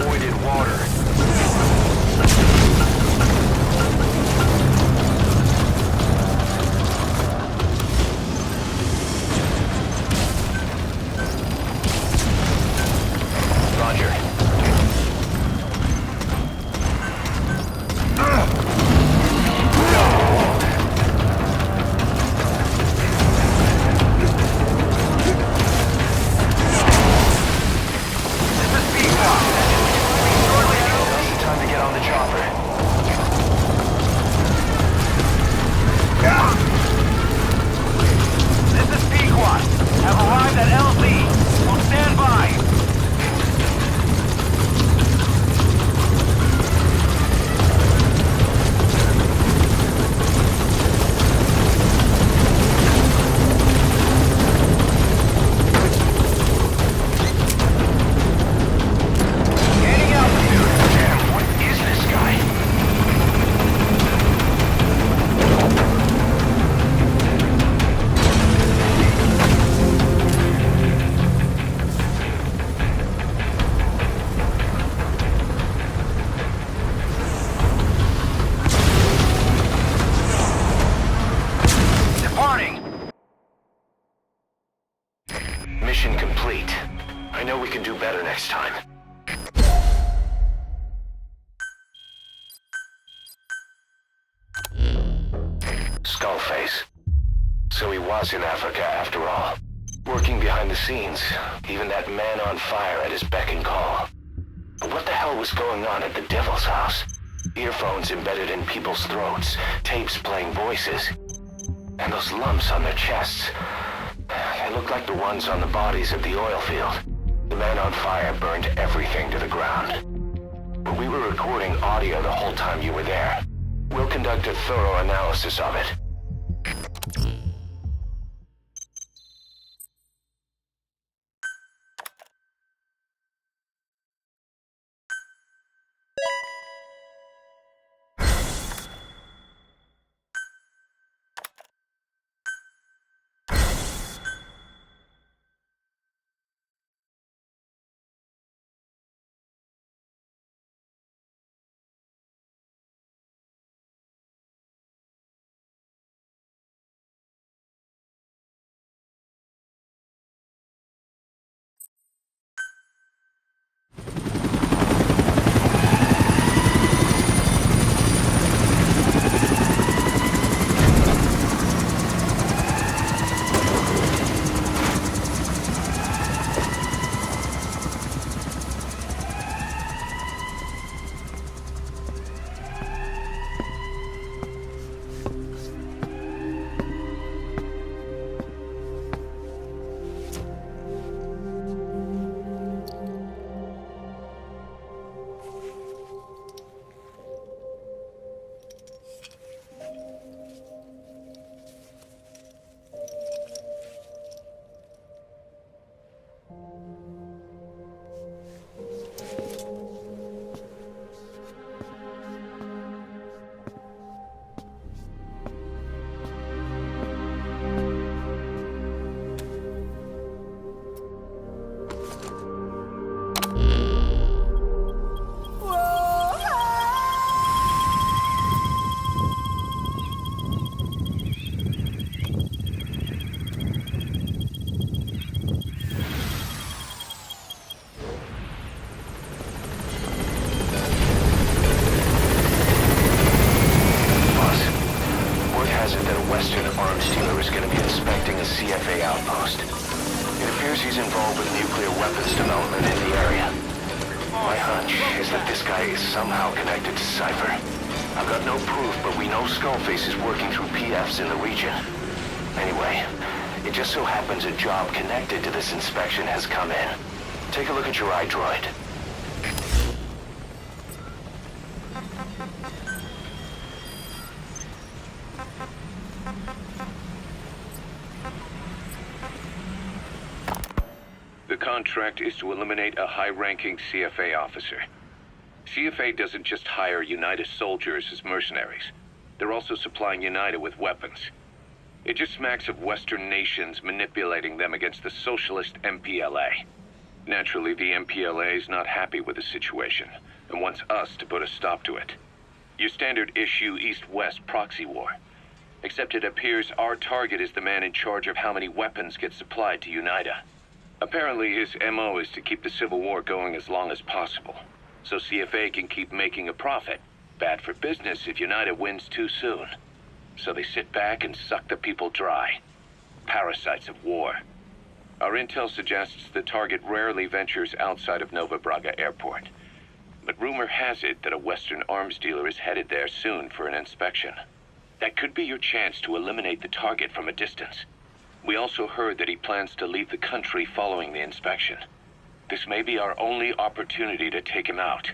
voided water. Roger. Mission complete. I know we can do better next time. Skullface. So he was in Africa after all. Working behind the scenes. Even that man on fire at his beck and call. But what the hell was going on at the Devil's House? Earphones embedded in people's throats. Tapes playing voices. And those lumps on their chests. They looked like the ones on the bodies at the oil field. The man on fire burned everything to the ground. But we were recording audio the whole time you were there. We'll conduct a thorough analysis of it. CFA outpost. It appears he's involved with nuclear weapons development in the area. My hunch is that this guy is somehow connected to Cypher. I've got no proof, but we know Skullface is working through PFs in the region. Anyway, it just so happens a job connected to this inspection has come in. Take a look at your iDroid. The contract is to eliminate a high-ranking CFA officer. CFA doesn't just hire UNITA soldiers as mercenaries. They're also supplying UNITA with weapons. It just smacks of Western nations manipulating them against the socialist MPLA. Naturally, the MPLA is not happy with the situation and wants us to put a stop to it. Your standard issue East-West proxy war. Except it appears our target is the man in charge of how many weapons get supplied to UNITA. Apparently his MO is to keep the Civil War going as long as possible, so CFA can keep making a profit. Bad for business if UNITA wins too soon. So they sit back and suck the people dry. Parasites of war. Our intel suggests the target rarely ventures outside of Nova Braga Airport. But rumor has it that a Western arms dealer is headed there soon for an inspection. That could be your chance to eliminate the target from a distance. We also heard that he plans to leave the country following the inspection. This may be our only opportunity to take him out.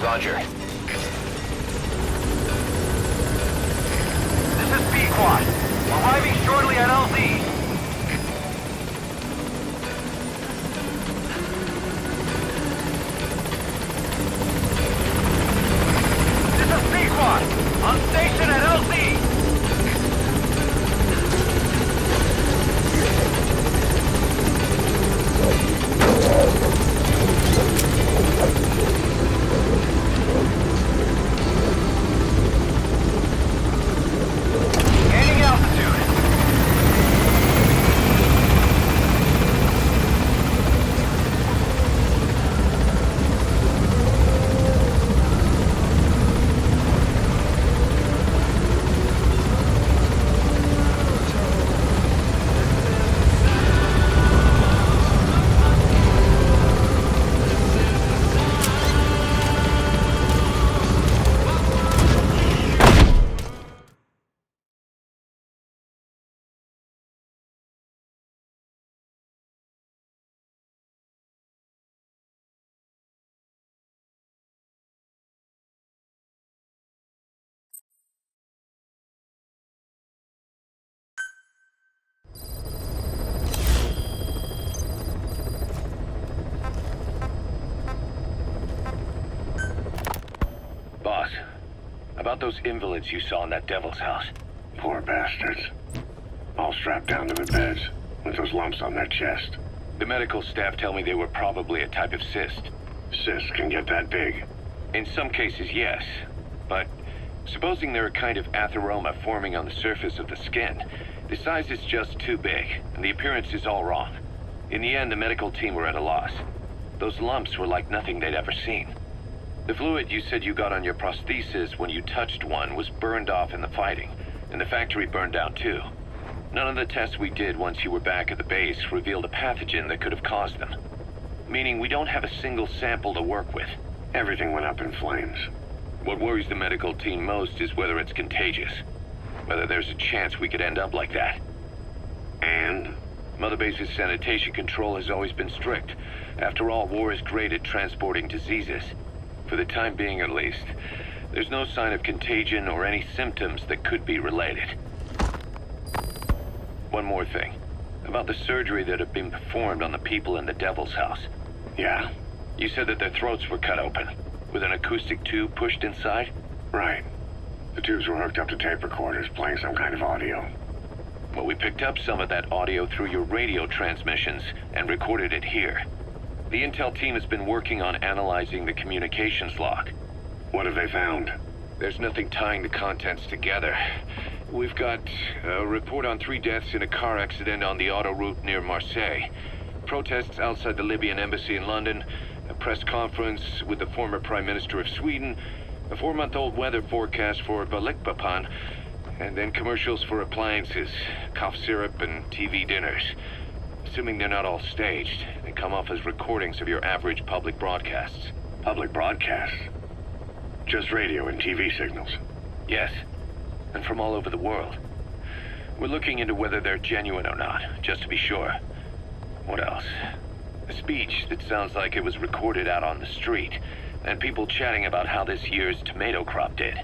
Roger. This is Pequod. Arriving shortly at LZ. This is Pequod. On station at LZ. Gaining altitude. Boss, about those invalids you saw in that devil's house. Poor bastards. All strapped down to the beds, with those lumps on their chest. The medical staff tell me they were probably a type of cyst. Cysts can get that big. In some cases, yes. But supposing they're a kind of atheroma forming on the surface of the skin, the size is just too big, and the appearance is all wrong. In the end, the medical team were at a loss. Those lumps were like nothing they'd ever seen. The fluid you said you got on your prosthesis when you touched one was burned off in the fighting, and the factory burned down too. None of the tests we did once you were back at the base revealed a pathogen that could have caused them. Meaning we don't have a single sample to work with. Everything went up in flames. What worries the medical team most is whether it's contagious. Whether there's a chance we could end up like that. And? Mother Base's sanitation control has always been strict. After all, war is great at transporting diseases. For the time being, at least, there's no sign of contagion or any symptoms that could be related. One more thing. About the surgery that had been performed on the people in the Devil's House. Yeah, You said that their throats were cut open, with an acoustic tube pushed inside? right. The tubes were hooked up to tape recorders playing some kind of audio. Well, we picked up some of that audio through your radio transmissions and recorded it here. The intel team has been working on analyzing the communications log. What have they found? There's nothing tying the contents together. We've got a report on 3 deaths in a car accident on the autoroute near Marseille. Protests outside the Libyan embassy in London, a press conference with the former Prime Minister of Sweden, a 4-month-old weather forecast for Balikpapan, and then commercials for appliances, cough syrup, and TV dinners. Assuming they're not all staged, they come off as recordings of your average public broadcasts. Public broadcasts? Just radio and TV signals? Yes, and from all over the world. We're looking into whether they're genuine or not, just to be sure. What else? A speech that sounds like it was recorded out on the street, and people chatting about how this year's tomato crop did.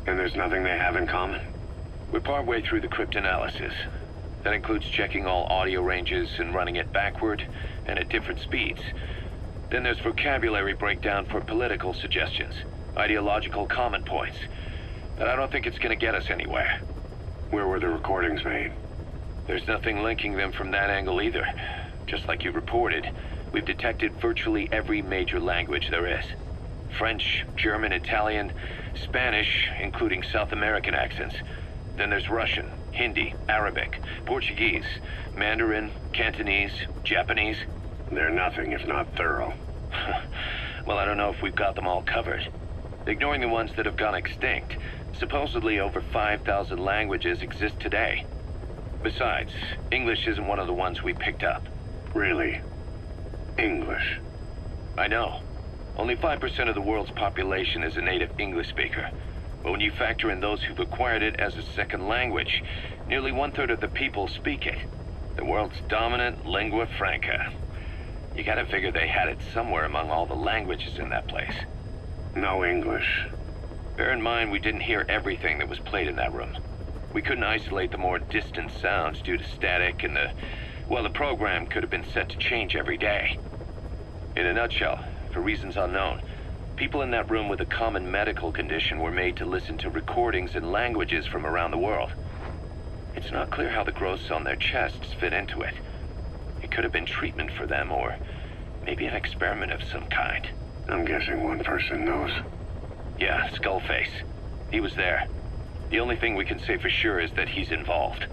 And there's nothing they have in common? We're partway through the cryptanalysis. That includes checking all audio ranges and running it backward and at different speeds. Then there's vocabulary breakdown for political suggestions, ideological comment points. But I don't think it's gonna get us anywhere. Where were the recordings made? There's nothing linking them from that angle either. Just like you reported, we've detected virtually every major language there is. French, German, Italian, Spanish, including South American accents. Then there's Russian, Hindi, Arabic, Portuguese, Mandarin, Cantonese, Japanese. They're nothing if not thorough. Well, I don't know if we've got them all covered. Ignoring the ones that have gone extinct, supposedly over 5,000 languages exist today. Besides, English isn't one of the ones we picked up. Really? English? I know. Only 5% of the world's population is a native English speaker. But when you factor in those who've acquired it as a second language, nearly 1/3 of the people speak it. The world's dominant lingua franca. You gotta figure they had it somewhere among all the languages in that place. No English. Bear in mind, we didn't hear everything that was played in that room. We couldn't isolate the more distant sounds due to static and the program could have been set to change every day. In a nutshell, for reasons unknown, people in that room with a common medical condition were made to listen to recordings in languages from around the world. It's not clear how the growths on their chests fit into it. It could have been treatment for them, or maybe an experiment of some kind. I'm guessing one person knows. Yeah, Skullface. He was there. The only thing we can say for sure is that he's involved.